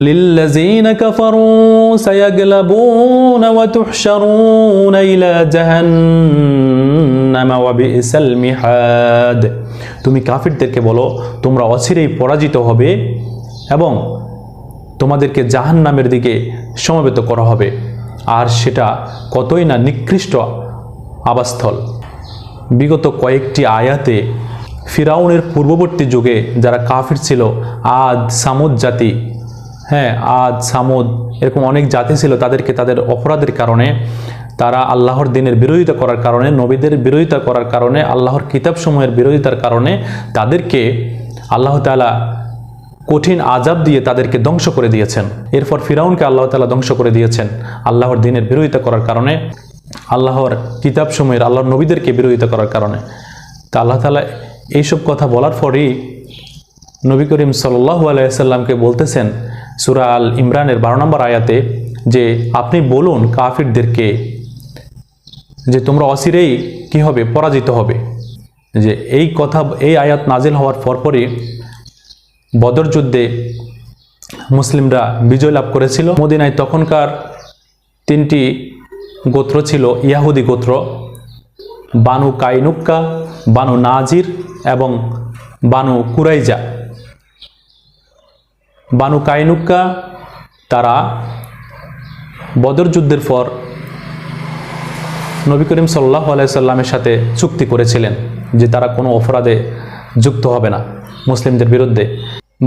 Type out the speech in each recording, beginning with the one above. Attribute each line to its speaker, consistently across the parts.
Speaker 1: লিল্লাযীনা কাফারু সায়াগলাবুনা ওয়া তুহশারুনা ইলা জাহান্নামা ওয়া বিসাল মিহাদ। তুমি কাফিরদেরকে বলো তোমরা অচিরেই পরাজিত হবে এবং তোমাদেরকে জাহান্নামের দিকে সমবেত করা হবে, আর সেটা কতই না নিকৃষ্ট আবাসস্থল। বিগত কয়েকটি আয়াতে ফিরাউনের পূর্ববর্তী যুগে যারা কাফির ছিল, আদ সামুদ জাতি, আদ সামুদ এরকম অনেক জাতি ছিল, তাদেরকে তাদের অপরাধের কারণে, তারা আল্লাহর দিনের বিরোধিতা করার কারণে, নবীদের বিরোধিতা করার কারণে, আল্লাহর কিতাবসমূহের বিরোধিতার কারণে তাদেরকে আল্লাহ তাআলা কঠিন আযাব দিয়ে তাদেরকে ধ্বংস করে দিয়েছেন। এরপর ফিরাউনকে আল্লাহ তাআলা ধ্বংস করে দিয়েছেন আল্লাহর দিনের বিরোধিতা করার কারণে, আল্লাহর কিতাবসমূহের, আল্লাহর নবীদেরকে বিরোধিতা করার কারণে। তা আল্লাহ তাআলা এইসব কথা বলার পরই নবী করিম সাল্লাল্লাহু আলাইহি ওয়াসাল্লামকে বলতেছেন সূরা আল ইমরানের 12 নম্বর আয়াতে যে আপনি বলুন কাফিরদেরকে যে তোমরা অচিরেই কি হবে, পরাজিত হবে। যে এই কথা, এই আয়াত নাজিল হওয়ার পরপরই বদর যুদ্ধে মুসলিমরা বিজয় লাভ করেছিল। মদিনায় তখনকার 3টি গোত্র ছিল, ইয়াহুদি গোত্র, বানু কাইনুক্কা, বানু নাজির এবং বানু কুরাইজা। বানু কাইনুক্কা তারা বদর যুদ্ধের পর নবী করিম সাল্লাল্লাহু আলাইহি সাল্লামের সাথে চুক্তি করেছিলেন যে তারা কোনো অপরাধে যুক্ত হবে না মুসলিমদের বিরুদ্ধে।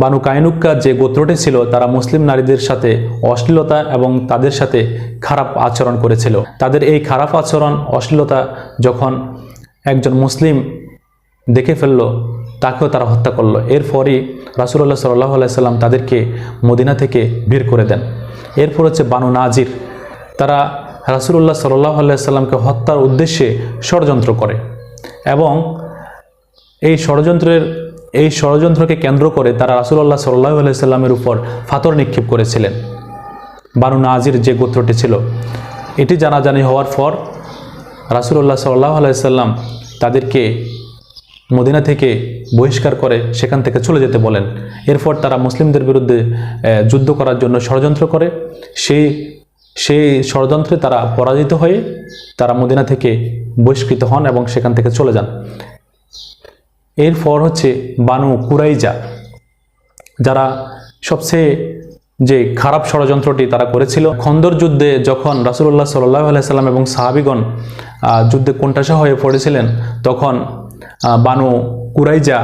Speaker 1: বানু কাইনুক্কা যে গোত্রটি ছিল তারা মুসলিম নারীদের সাথে অশ্লীলতা এবং তাদের সাথে খারাপ আচরণ করেছিল। তাদের এই খারাপ আচরণ, অশ্লীলতা যখন একজন মুসলিম দেখে ফেলল, তাকেও তারা হত্যা করলো। এরপরই রাসূলুল্লাহ সাল্লাল্লাহু আলাইহি সাল্লাম তাদেরকে মদিনা থেকে বের করে দেন। এরপর হচ্ছে বানু নাজির, তারা রাসূলুল্লাহ সাল্লাল্লাহু আলাইহি সাল্লামকে হত্যার উদ্দেশ্যে ষড়যন্ত্র করে এবং এই ষড়যন্ত্রকে কেন্দ্র করে তারা রাসূলুল্লাহ সাল্লাল্লাহু আলাইহি সাল্লামের উপর পাথর নিক্ষেপ করেছিলেন। বানু নাজির যে গোত্রটি ছিল, এটি জানাজানি হওয়ার পর রাসূলুল্লাহ সাল্লাল্লাহু আলাইহি সাল্লাম তাদেরকে মদিনা থেকে বহিষ্কার করে সেখান থেকে চলে যেতে বলেন। এরপর তারা মুসলিমদের বিরুদ্ধে যুদ্ধ করার জন্য ষড়যন্ত্র করে। সেই ষড়যন্ত্রে তারা পরাজিত হয়ে তারা মদিনা থেকে বহিষ্কৃত হন এবং সেখান থেকে চলে যান। এরপর হচ্ছে বানু কুরাইজা, যারা সবচেয়ে যে খারাপ ষড়যন্ত্রটি তারা করেছিল। খন্দর যুদ্ধে যখন রাসূলুল্লাহ সাল্লাল্লাহু আলাইহি সাল্লাম এবং সাহাবীগণ যুদ্ধে কোণঠাসা হয়ে পড়েছিলেন, তখন বানু কুরাইজা